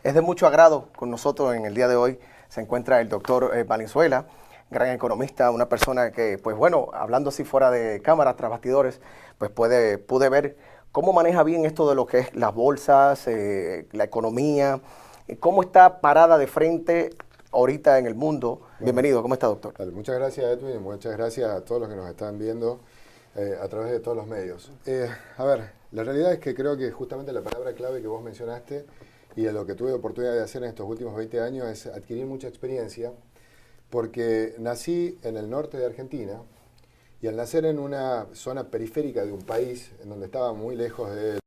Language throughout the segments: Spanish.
Es de mucho agrado con nosotros en el día de hoy. Se encuentra el doctor Valenzuela, gran economista, una persona que, pues bueno, hablando así fuera de cámara, tras bastidores, pues pude ver cómo maneja bien esto de lo que es las bolsas, la economía, cómo está parada de frente ahorita en el mundo. Bueno, Bienvenido, ¿cómo está, doctor? dale, muchas gracias, Edwin, y muchas gracias a todos los que nos están viendo a través de todos los medios. A ver, la realidad es que creo que justamente la palabra clave que vos mencionaste y a lo que tuve oportunidad de hacer en estos últimos 20 años es adquirir mucha experiencia, porque nací en el norte de Argentina y al nacer en una zona periférica de un país en donde estaba muy lejos de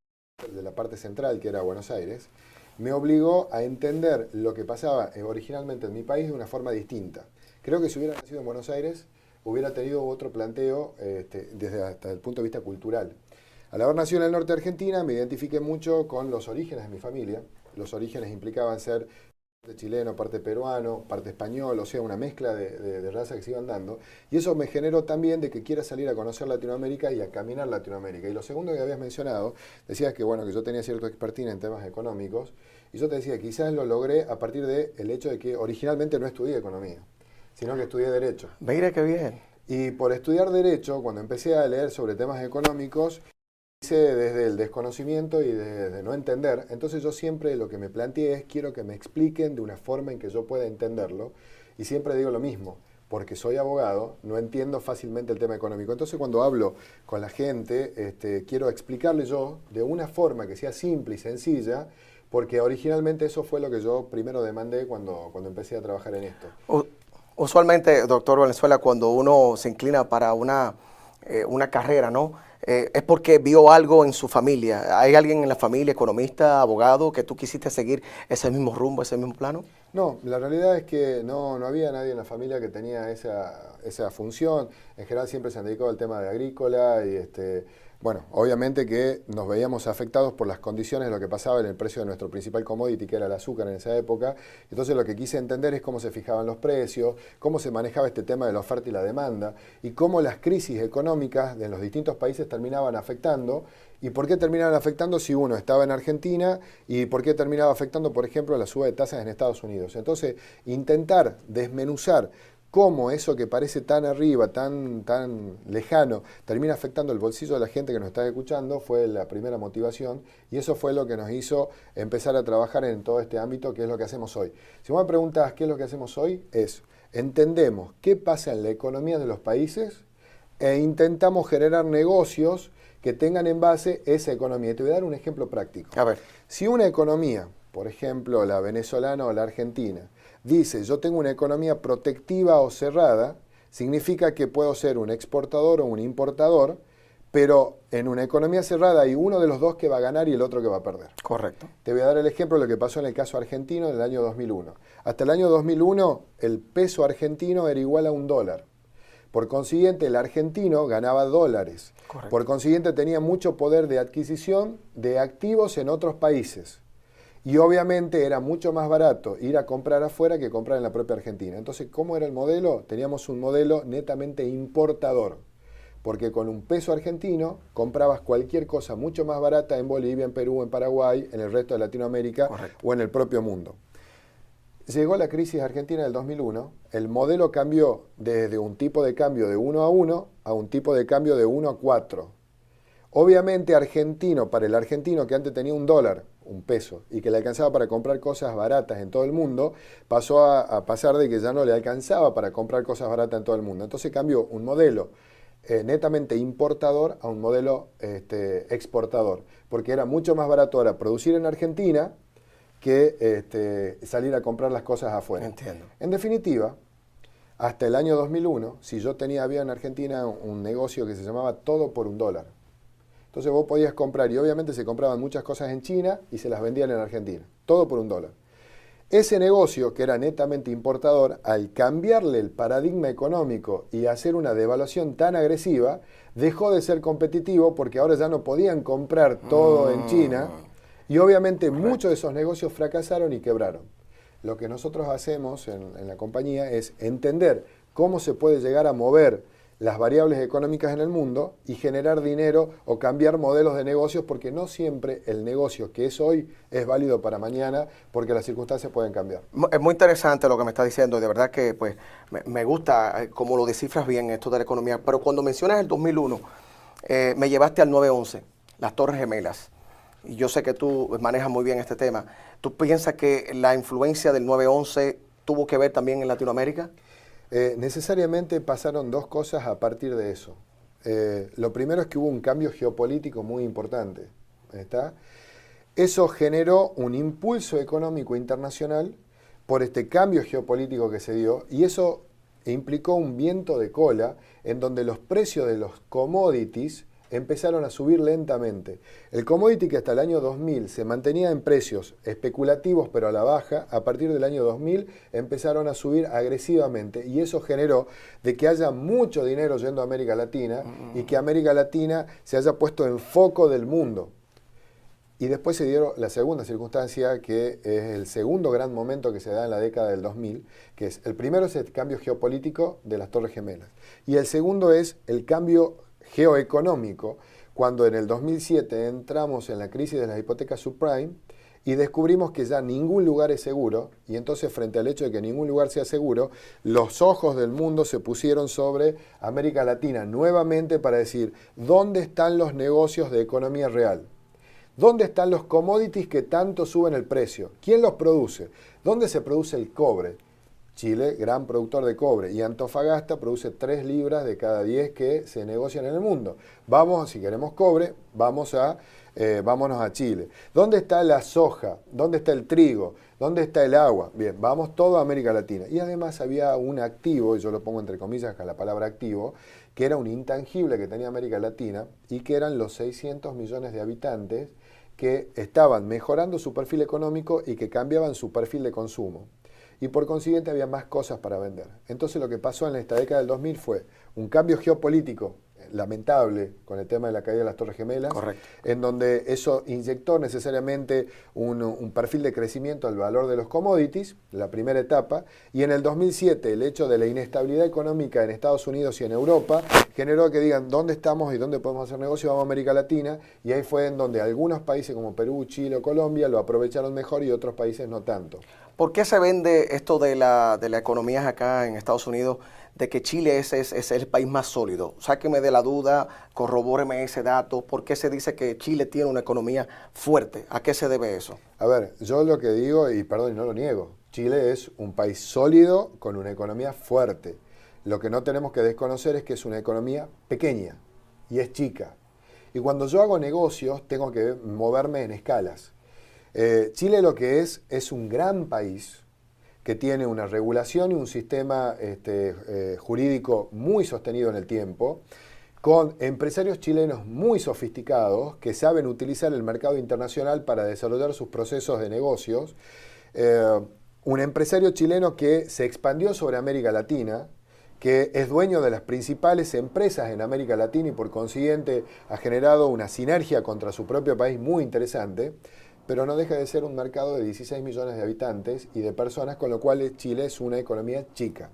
la parte central, que era Buenos Aires, me obligó a entender lo que pasaba originalmente en mi país de una forma distinta. Creo que si hubiera nacido en Buenos Aires, hubiera tenido otro planteo desde hasta el punto de vista cultural. Al haber nacido en el norte de Argentina, me identifiqué mucho con los orígenes de mi familia. Los orígenes implicaban ser parte chileno, parte peruano, parte español, o sea, una mezcla de razas que se iban dando. Y eso me generó también de que quiera salir a conocer Latinoamérica y a caminar Latinoamérica. Y lo segundo que habías mencionado, decías que bueno, que yo tenía cierto expertise en temas económicos, y yo te decía, quizás lo logré a partir del hecho de que originalmente no estudié economía, sino que estudié Derecho. Mira qué bien. Y por estudiar Derecho, cuando empecé a leer sobre temas económicos, hice desde el desconocimiento y desde no entender. Entonces yo siempre lo que me planteé es, quiero que me expliquen de una forma en que yo pueda entenderlo. Y siempre digo lo mismo, porque soy abogado, no entiendo fácilmente el tema económico. Entonces cuando hablo con la gente, quiero explicarle yo de una forma que sea simple y sencilla, porque originalmente eso fue lo que yo primero demandé cuando empecé a trabajar en esto. Usualmente, doctor Valenzuela, cuando uno se inclina para una carrera, ¿no? Es porque vio algo en su familia. ¿Hay alguien en la familia, economista, abogado, que tú quisiste seguir ese mismo rumbo, ese mismo plano? No, la realidad es que no había nadie en la familia que tenía esa función. En general siempre se han dedicado al tema de agrícola y bueno, obviamente que nos veíamos afectados por las condiciones de lo que pasaba en el precio de nuestro principal commodity, que era el azúcar en esa época. Entonces lo que quise entender es cómo se fijaban los precios, cómo se manejaba este tema de la oferta y la demanda, y cómo las crisis económicas de los distintos países terminaban afectando. ¿Y por qué terminaban afectando si uno estaba en Argentina? ¿Y por qué terminaba afectando, por ejemplo, la suba de tasas en Estados Unidos? Entonces, intentar desmenuzar cómo eso que parece tan arriba, tan lejano, termina afectando el bolsillo de la gente que nos está escuchando, fue la primera motivación, y eso fue lo que nos hizo empezar a trabajar en todo este ámbito, que es lo que hacemos hoy. Si vos me preguntas qué es lo que hacemos hoy, entendemos qué pasa en la economía de los países e intentamos generar negocios que tengan en base esa economía. Y te voy a dar un ejemplo práctico. A ver. Si una economía, por ejemplo la venezolana o la argentina, dice yo tengo una economía protectiva o cerrada, significa que puedo ser un exportador o un importador, pero en una economía cerrada hay uno de los dos que va a ganar y el otro que va a perder. Correcto. Te voy a dar el ejemplo de lo que pasó en el caso argentino en el año 2001. Hasta el año 2001 el peso argentino era igual a $1. Por consiguiente, el argentino ganaba dólares. Correcto. Por consiguiente, tenía mucho poder de adquisición de activos en otros países. Y obviamente era mucho más barato ir a comprar afuera que comprar en la propia Argentina. Entonces, ¿cómo era el modelo? Teníamos un modelo netamente importador. Porque con un peso argentino comprabas cualquier cosa mucho más barata en Bolivia, en Perú, en Paraguay, en el resto de Latinoamérica. Correcto. O en el propio mundo. Llegó la crisis argentina del 2001, el modelo cambió desde un tipo de cambio de 1 a 1 a un tipo de cambio de 1 a 4. Obviamente para el argentino que antes tenía $1, un peso, y que le alcanzaba para comprar cosas baratas en todo el mundo, pasó a pasar de que ya no le alcanzaba para comprar cosas baratas en todo el mundo. Entonces cambió un modelo netamente importador a un modelo exportador, porque era mucho más barato ahora producir en Argentina que salir a comprar las cosas afuera. Entiendo. En definitiva, hasta el año 2001, si yo había en Argentina un negocio que se llamaba todo por $1. Entonces vos podías comprar, y obviamente se compraban muchas cosas en China y se las vendían en Argentina. Todo por $1. Ese negocio, que era netamente importador, al cambiarle el paradigma económico y hacer una devaluación tan agresiva, dejó de ser competitivo porque ahora ya no podían comprar todo en China. Y obviamente muchos de esos negocios fracasaron y quebraron. Lo que nosotros hacemos en la compañía es entender cómo se puede llegar a mover las variables económicas en el mundo y generar dinero o cambiar modelos de negocios, porque no siempre el negocio que es hoy es válido para mañana, porque las circunstancias pueden cambiar. Es muy interesante lo que me está diciendo, y de verdad que pues me gusta cómo lo descifras bien esto de la economía, pero cuando mencionas el 2001, me llevaste al 9/11, las Torres Gemelas, y yo sé que tú manejas muy bien este tema. ¿Tú piensas que la influencia del 9/11 tuvo que ver también en Latinoamérica? Necesariamente pasaron dos cosas a partir de eso. Lo primero es que hubo un cambio geopolítico muy importante. ¿Está? Eso generó un impulso económico internacional por este cambio geopolítico que se dio, y eso implicó un viento de cola en donde los precios de los commodities empezaron a subir lentamente. El commodity, que hasta el año 2000 se mantenía en precios especulativos pero a la baja, a partir del año 2000 empezaron a subir agresivamente, y eso generó de que haya mucho dinero yendo a América Latina y que América Latina se haya puesto en foco del mundo. Y después se dio la segunda circunstancia, que es el segundo gran momento que se da en la década del 2000, que es, el primero es el cambio geopolítico de las Torres Gemelas, y el segundo es el cambio geoeconómico, cuando en el 2007 entramos en la crisis de las hipotecas subprime y descubrimos que ya ningún lugar es seguro, y entonces, frente al hecho de que ningún lugar sea seguro, los ojos del mundo se pusieron sobre América Latina nuevamente para decir, ¿dónde están los negocios de economía real? ¿Dónde están los commodities que tanto suben el precio? ¿Quién los produce? ¿Dónde se produce el cobre? Chile, gran productor de cobre, y Antofagasta produce 3 libras de cada 10 que se negocian en el mundo. Vamos, si queremos cobre, vámonos a Chile. ¿Dónde está la soja? ¿Dónde está el trigo? ¿Dónde está el agua? Bien, vamos todo a América Latina. Y además había un activo, y yo lo pongo entre comillas con la palabra activo, que era un intangible que tenía América Latina, y que eran los 600 millones de habitantes que estaban mejorando su perfil económico y que cambiaban su perfil de consumo. Y por consiguiente había más cosas para vender. Entonces lo que pasó en esta década del 2000 fue un cambio geopolítico lamentable con el tema de la caída de las Torres Gemelas. Correcto. En donde eso inyectó necesariamente un perfil de crecimiento al valor de los commodities, la primera etapa, y en el 2007 el hecho de la inestabilidad económica en Estados Unidos y en Europa generó que digan dónde estamos y dónde podemos hacer negocio, vamos a América Latina, y ahí fue en donde algunos países como Perú, Chile o Colombia lo aprovecharon mejor y otros países no tanto. ¿Por qué se vende esto de la economía acá en Estados Unidos, de que Chile es el país más sólido? Sáqueme de la duda, corrobóreme ese dato. ¿Por qué se dice que Chile tiene una economía fuerte? ¿A qué se debe eso? A ver, yo lo que digo, y perdón, y no lo niego, Chile es un país sólido con una economía fuerte. Lo que no tenemos que desconocer es que es una economía pequeña y es chica. Y cuando yo hago negocios tengo que moverme en escalas. Chile lo que es un gran país que tiene una regulación y un sistema jurídico muy sostenido en el tiempo, con empresarios chilenos muy sofisticados que saben utilizar el mercado internacional para desarrollar sus procesos de negocios, un empresario chileno que se expandió sobre América Latina, que es dueño de las principales empresas en América Latina y por consiguiente ha generado una sinergia contra su propio país muy interesante, pero no deja de ser un mercado de 16 millones de habitantes y de personas, con lo cual Chile es una economía chica.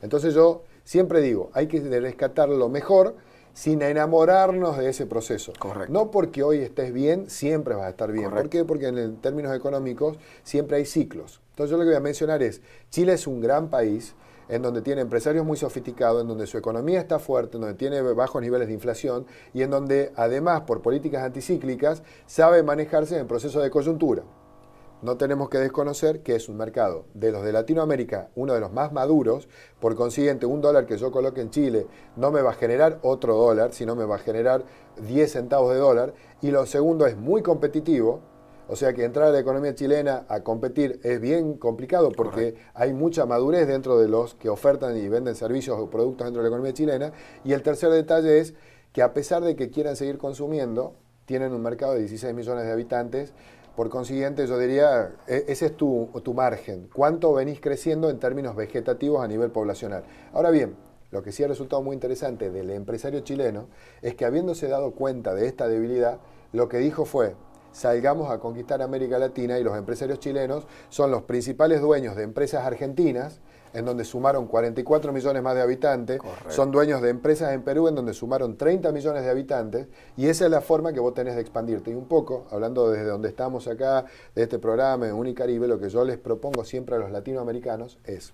Entonces yo siempre digo, hay que rescatar lo mejor sin enamorarnos de ese proceso. Correcto. No porque hoy estés bien, siempre vas a estar bien. Correcto. ¿Por qué? Porque en términos económicos siempre hay ciclos. Entonces yo lo que voy a mencionar es, Chile es un gran país, en donde tiene empresarios muy sofisticados, en donde su economía está fuerte, en donde tiene bajos niveles de inflación y en donde además por políticas anticíclicas sabe manejarse en procesos de coyuntura. No tenemos que desconocer que es un mercado de los de Latinoamérica, uno de los más maduros, por consiguiente un dólar que yo coloque en Chile no me va a generar otro dólar, sino me va a generar 10 centavos de dólar, y lo segundo es muy competitivo. O sea que entrar a la economía chilena a competir es bien complicado porque correcto, hay mucha madurez dentro de los que ofertan y venden servicios o productos dentro de la economía chilena. Y el tercer detalle es que a pesar de que quieran seguir consumiendo, tienen un mercado de 16 millones de habitantes. Por consiguiente, yo diría, ese es tu margen. ¿Cuánto venís creciendo en términos vegetativos a nivel poblacional? Ahora bien, lo que sí ha resultado muy interesante del empresario chileno es que habiéndose dado cuenta de esta debilidad, lo que dijo fue: salgamos a conquistar América Latina, y los empresarios chilenos son los principales dueños de empresas argentinas en donde sumaron 44 millones más de habitantes. Correcto. Son dueños de empresas en Perú, en donde sumaron 30 millones de habitantes. Y esa es la forma que vos tenés de expandirte. Y un poco, hablando desde donde estamos acá, de este programa, en Unicaribe, lo que yo les propongo siempre a los latinoamericanos es,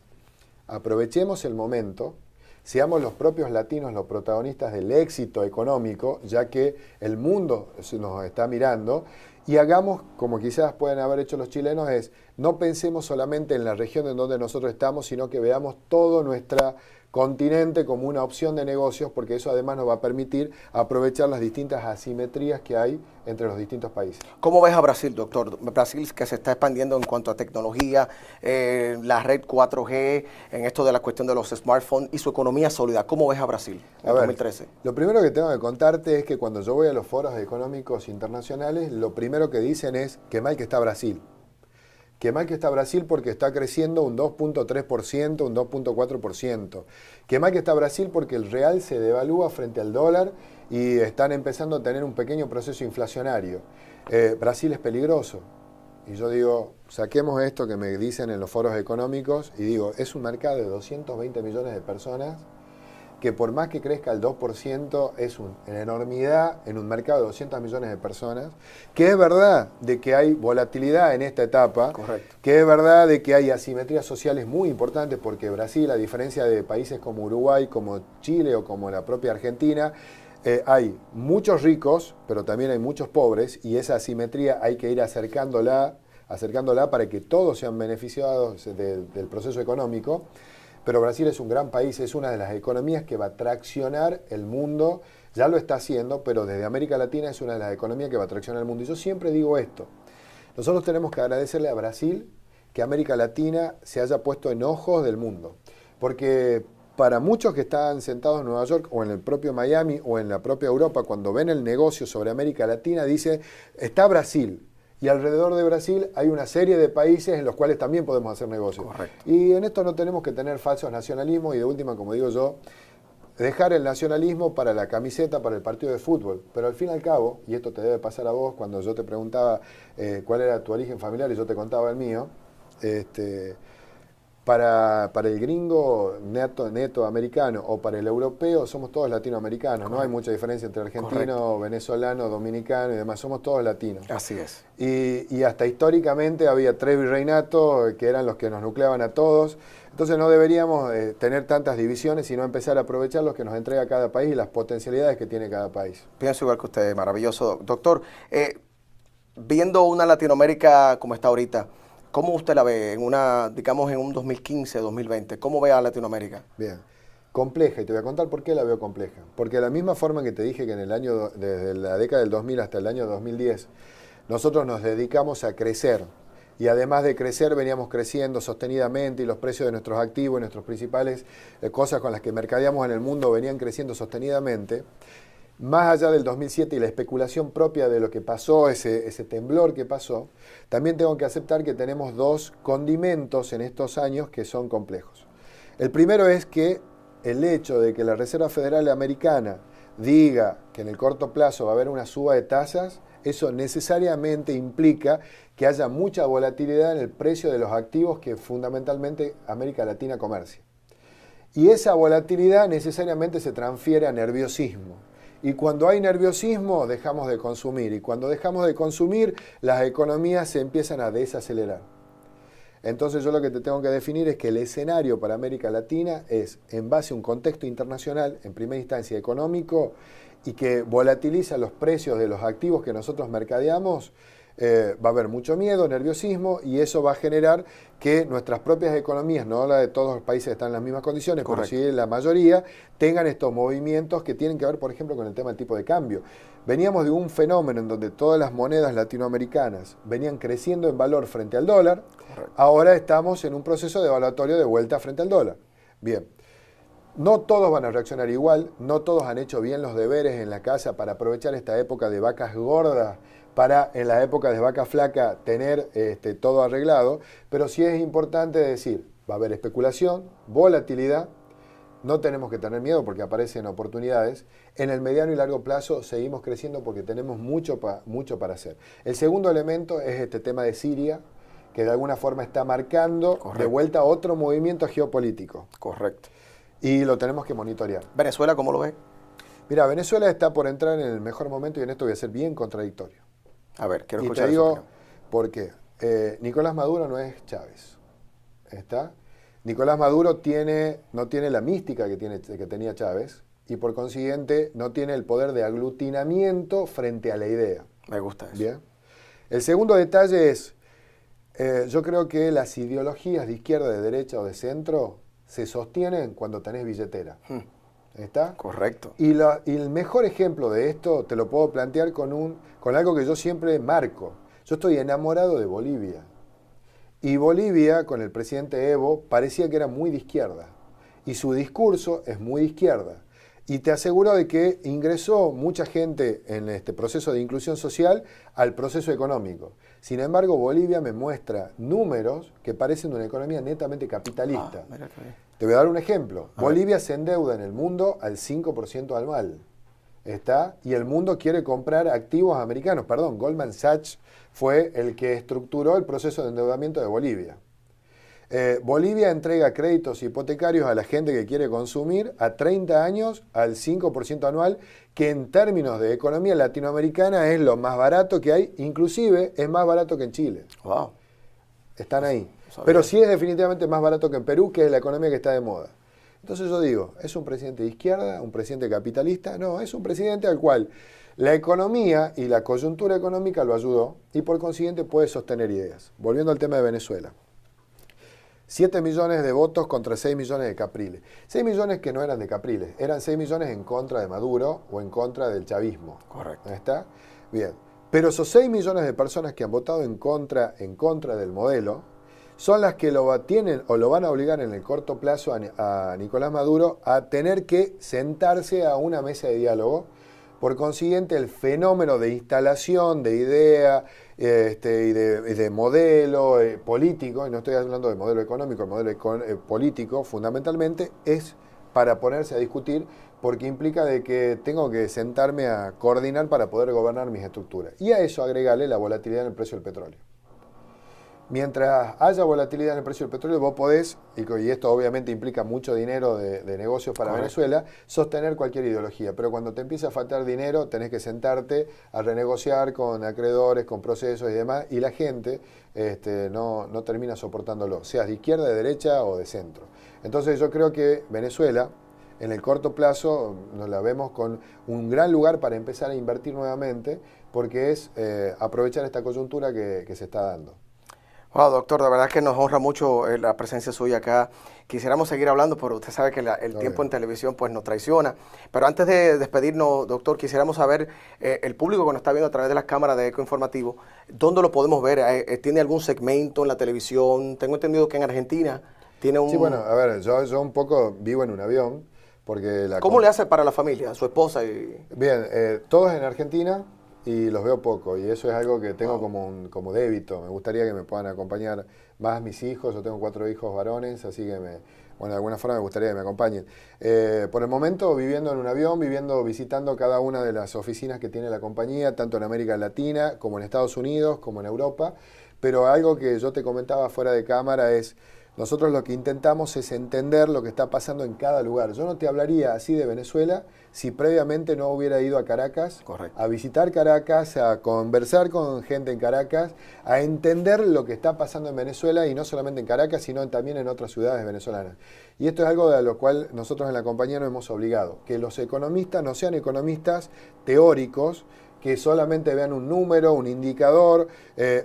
aprovechemos el momento, seamos los propios latinos los protagonistas del éxito económico, ya que el mundo nos está mirando, y hagamos, como quizás pueden haber hecho los chilenos, es no pensemos solamente en la región en donde nosotros estamos, sino que veamos todo nuestro continente como una opción de negocios, porque eso además nos va a permitir aprovechar las distintas asimetrías que hay entre los distintos países. ¿Cómo ves a Brasil, doctor? Brasil que se está expandiendo en cuanto a tecnología, la red 4G, en esto de la cuestión de los smartphones y su economía sólida. ¿Cómo ves a Brasil en 2013? Lo primero que tengo que contarte es que cuando yo voy a los foros económicos internacionales, lo primero que dicen es que mal que está Brasil. Que mal que está Brasil porque está creciendo un 2.3%, un 2.4%. Que mal que está Brasil porque el real se devalúa frente al dólar y están empezando a tener un pequeño proceso inflacionario. Brasil es peligroso. Y yo digo, saquemos esto que me dicen en los foros económicos y digo, es un mercado de 220 millones de personas que por más que crezca el 2% es una enormidad en un mercado de 200 millones de personas, que es verdad de que hay volatilidad en esta etapa, correcto, que es verdad de que hay asimetrías sociales muy importantes, porque Brasil, a diferencia de países como Uruguay, como Chile o como la propia Argentina, hay muchos ricos, pero también hay muchos pobres, y esa asimetría hay que ir acercándola para que todos sean beneficiados del proceso económico. Pero Brasil es un gran país, es una de las economías que va a traccionar el mundo, ya lo está haciendo, pero desde América Latina es una de las economías que va a traccionar el mundo. Y yo siempre digo esto, nosotros tenemos que agradecerle a Brasil que América Latina se haya puesto en ojos del mundo, porque para muchos que están sentados en Nueva York o en el propio Miami o en la propia Europa, cuando ven el negocio sobre América Latina, dicen, está Brasil. Y alrededor de Brasil hay una serie de países en los cuales también podemos hacer negocios. Correcto. Y en esto no tenemos que tener falsos nacionalismos y de última, como digo yo, dejar el nacionalismo para la camiseta, para el partido de fútbol. Pero al fin y al cabo, y esto te debe pasar a vos, cuando yo te preguntaba cuál era tu origen familiar y yo te contaba el mío, para el gringo neto americano o para el europeo somos todos latinoamericanos. Correcto. No hay mucha diferencia entre argentino, correcto, venezolano, dominicano y demás, somos todos latinos. Así es. Y hasta históricamente había 3 virreinatos que eran los que nos nucleaban a todos. Entonces no deberíamos tener tantas divisiones, sino empezar a aprovechar los que nos entrega cada país y las potencialidades que tiene cada país. Pienso igual que usted, maravilloso. Doctor, viendo una Latinoamérica como está ahorita, ¿cómo usted la ve en digamos, en un 2015, 2020? ¿Cómo ve a Latinoamérica? Bien, compleja, y te voy a contar por qué la veo compleja. Porque de la misma forma que te dije que desde la década del 2000 hasta el año 2010, nosotros nos dedicamos a crecer. Y además de crecer, veníamos creciendo sostenidamente y los precios de nuestros activos y nuestras principales cosas con las que mercadeamos en el mundo venían creciendo sostenidamente. Más allá del 2007 y la especulación propia de lo que pasó, ese temblor que pasó, también tengo que aceptar que tenemos dos condimentos en estos años que son complejos. El primero es que el hecho de que la Reserva Federal Americana diga que en el corto plazo va a haber una suba de tasas, eso necesariamente implica que haya mucha volatilidad en el precio de los activos que fundamentalmente América Latina comercia. Y esa volatilidad necesariamente se transfiere a nerviosismo. Y cuando hay nerviosismo, dejamos de consumir. Y cuando dejamos de consumir, las economías se empiezan a desacelerar. Entonces yo lo que te tengo que definir es que el escenario para América Latina es en base a un contexto internacional, en primera instancia económico, y que volatiliza los precios de los activos que nosotros mercadeamos. Va a haber mucho miedo, nerviosismo, y eso va a generar que nuestras propias economías, no la de todos los países que están en las mismas condiciones, correcto, pero sí la mayoría, tengan estos movimientos que tienen que ver, por ejemplo, con el tema del tipo de cambio. Veníamos de un fenómeno en donde todas las monedas latinoamericanas venían creciendo en valor frente al dólar. Correcto. Ahora estamos en un proceso devaluatorio de vuelta frente al dólar. Bien. No todos van a reaccionar igual, no todos han hecho bien los deberes en la casa para aprovechar esta época de vacas gordas, para en la época de vaca flaca tener todo arreglado, pero sí es importante decir, va a haber especulación, volatilidad, no tenemos que tener miedo porque aparecen oportunidades. En el mediano y largo plazo seguimos creciendo porque tenemos mucho para hacer. El segundo elemento es este tema de Siria, que de alguna forma está marcando de vuelta otro movimiento geopolítico. Correcto. Y lo tenemos que monitorear. ¿Venezuela cómo lo ves? Mira, Venezuela está por entrar en el mejor momento y en esto voy a ser bien contradictorio. A ver, quiero Y escuchar te eso. digo por qué. Nicolás Maduro no es Chávez. ¿Está? Nicolás Maduro no tiene la mística que tenía Chávez y por consiguiente no tiene el poder de aglutinamiento frente a la idea. Me gusta eso. Bien. El segundo detalle es, yo creo que las ideologías de izquierda, de derecha o de centro se sostienen cuando tenés billetera. ¿Está? Correcto. Y el mejor ejemplo de esto te lo puedo plantear con algo que yo siempre marco. Yo estoy enamorado de Bolivia. Y Bolivia, con el presidente Evo, parecía que era muy de izquierda. Y su discurso es muy de izquierda. Y te aseguro de que ingresó mucha gente en este proceso de inclusión social al proceso económico. Sin embargo, Bolivia me muestra números que parecen de una economía netamente capitalista. Mira qué bien. Te voy a dar un ejemplo. Bolivia se endeuda en el mundo al 5% anual. ¿Está? Y el mundo quiere comprar activos americanos. Perdón, Goldman Sachs fue el que estructuró el proceso de endeudamiento de Bolivia. Bolivia entrega créditos hipotecarios a la gente que quiere consumir a 30 años al 5% anual, que en términos de economía latinoamericana es lo más barato que hay, inclusive es más barato que en Chile. Wow. Están ahí. Pero sí es definitivamente más barato que en Perú, que es la economía que está de moda. Entonces yo digo, ¿es un presidente de izquierda, un presidente capitalista? No, es un presidente al cual la economía y la coyuntura económica lo ayudó y por consiguiente puede sostener ideas. Volviendo al tema de Venezuela. 7 millones de votos contra 6 millones de Capriles. 6 millones que no eran de Capriles, eran 6 millones en contra de Maduro o en contra del chavismo. Correcto. ¿Está? Bien. Pero esos 6 millones de personas que han votado en contra del modelo son las que lo tienen o lo van a obligar en el corto plazo a Nicolás Maduro a tener que sentarse a una mesa de diálogo. Por consiguiente, el fenómeno de instalación de idea y de modelo político, y no estoy hablando de modelo económico, el modelo político fundamentalmente es para ponerse a discutir, porque implica de que tengo que sentarme a coordinar para poder gobernar mis estructuras. Y a eso agregarle la volatilidad en el precio del petróleo. Mientras haya volatilidad en el precio del petróleo, vos podés, y esto obviamente implica mucho dinero de negocios para Venezuela, sostener cualquier ideología. Pero cuando te empieza a faltar dinero, tenés que sentarte a renegociar con acreedores, con procesos y demás, y la gente no termina soportándolo, seas de izquierda, de derecha o de centro. Entonces yo creo que Venezuela, en el corto plazo, nos la vemos con un gran lugar para empezar a invertir nuevamente, porque es aprovechar esta coyuntura que se está dando. Wow, doctor, de verdad que nos honra mucho la presencia suya acá. Quisiéramos seguir hablando, pero usted sabe que el tiempo en televisión pues nos traiciona. Pero antes de despedirnos, doctor, quisiéramos saber, el público que nos está viendo a través de las cámaras de Eco Informativo, ¿dónde lo podemos ver? ¿Tiene algún segmento en la televisión? Tengo entendido que en Argentina tiene un... Sí, bueno, a ver, yo un poco vivo en un avión, porque... ¿Cómo le hace para la familia, su esposa? Bien, todos en Argentina y los veo poco, y eso es algo que tengo como débito. Me gustaría que me puedan acompañar más mis hijos. Yo tengo 4 hijos varones, así que de alguna forma me gustaría que me acompañen. Por el momento viviendo en un avión, visitando cada una de las oficinas que tiene la compañía, tanto en América Latina como en Estados Unidos, como en Europa. Pero algo que yo te comentaba fuera de cámara es, nosotros lo que intentamos es entender lo que está pasando en cada lugar. Yo no te hablaría así de Venezuela si previamente no hubiera ido a Caracas, a visitar Caracas, a conversar con gente en Caracas, a entender lo que está pasando en Venezuela, y no solamente en Caracas, sino también en otras ciudades venezolanas. Y esto es algo de lo cual nosotros en la compañía nos hemos obligado, que los economistas no sean economistas teóricos, que solamente vean un número, un indicador,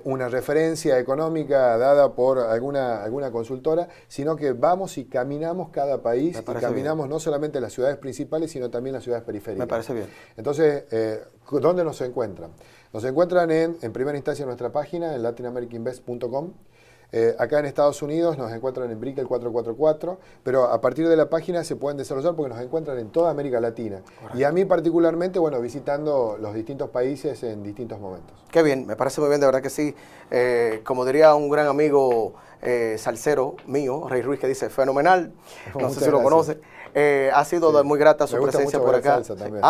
una referencia económica dada por alguna consultora, sino que vamos y caminamos cada país, y caminamos bien, no solamente las ciudades principales, sino también las ciudades periféricas. Me parece bien. Entonces, ¿dónde nos encuentran? Nos encuentran en primera instancia en nuestra página, en latinamericainvest.com. Acá en Estados Unidos nos encuentran en Brickell 444, pero a partir de la página se pueden desarrollar porque nos encuentran en toda América Latina. Correcto. Y a mí particularmente, bueno, visitando los distintos países en distintos momentos. Qué bien, me parece muy bien, de verdad que sí. Como diría un gran amigo salsero mío, Rey Ruiz, que dice, fenomenal, no sé si lo conoce. Ha sido de muy grata su presencia por acá.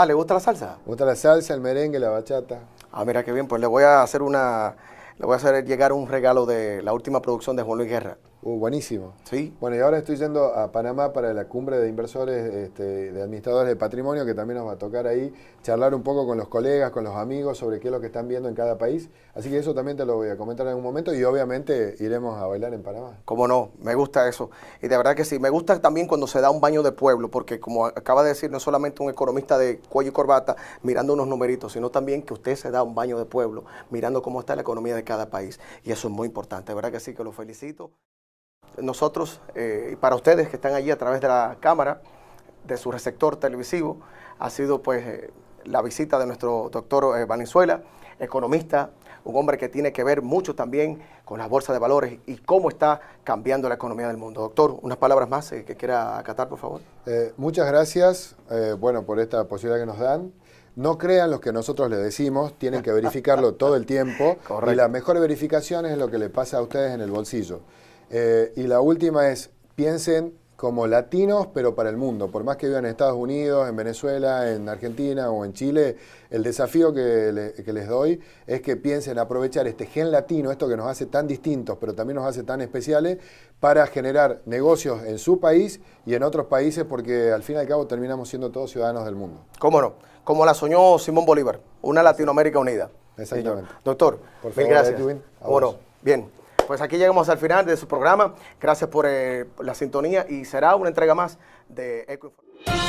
¿Le gusta la salsa? Me gusta la salsa, el merengue, la bachata. Mira qué bien, pues le voy a hacer una le voy a hacer llegar un regalo de la última producción de Juan Luis Guerra. Buenísimo. Sí. Bueno, y ahora estoy yendo a Panamá para la cumbre de inversores, de administradores de patrimonio, que también nos va a tocar ahí charlar un poco con los colegas, con los amigos, sobre qué es lo que están viendo en cada país. Así que eso también te lo voy a comentar en un momento y obviamente iremos a bailar en Panamá. Cómo no, me gusta eso. Y de verdad que sí, me gusta también cuando se da un baño de pueblo, porque como acaba de decir, no es solamente un economista de cuello y corbata mirando unos numeritos, sino también que usted se da un baño de pueblo mirando cómo está la economía de cada país. Y eso es muy importante, de verdad que sí, que lo felicito. Nosotros, y para ustedes que están allí a través de la cámara, de su receptor televisivo, ha sido pues la visita de nuestro doctor Valenzuela, economista, un hombre que tiene que ver mucho también con las bolsas de valores y cómo está cambiando la economía del mundo. Doctor, unas palabras más que quiera acatar, por favor. Muchas gracias, bueno, por esta posibilidad que nos dan. No crean lo que nosotros les decimos, tienen que verificarlo todo el tiempo. Correcto. Y la mejor verificación es lo que le pasa a ustedes en el bolsillo. Y la última es, piensen como latinos, pero para el mundo. Por más que vivan en Estados Unidos, en Venezuela, en Argentina o en Chile, el desafío que les doy es que piensen aprovechar este gen latino, esto que nos hace tan distintos, pero también nos hace tan especiales, para generar negocios en su país y en otros países, porque al fin y al cabo terminamos siendo todos ciudadanos del mundo. ¿Cómo no? Como la soñó Simón Bolívar, una Latinoamérica unida. Exactamente. Doctor, por favor, mil gracias. Edwin, Bueno, bien. Pues aquí llegamos al final de su programa. Gracias por la sintonía y será una entrega más de Ecoinformación.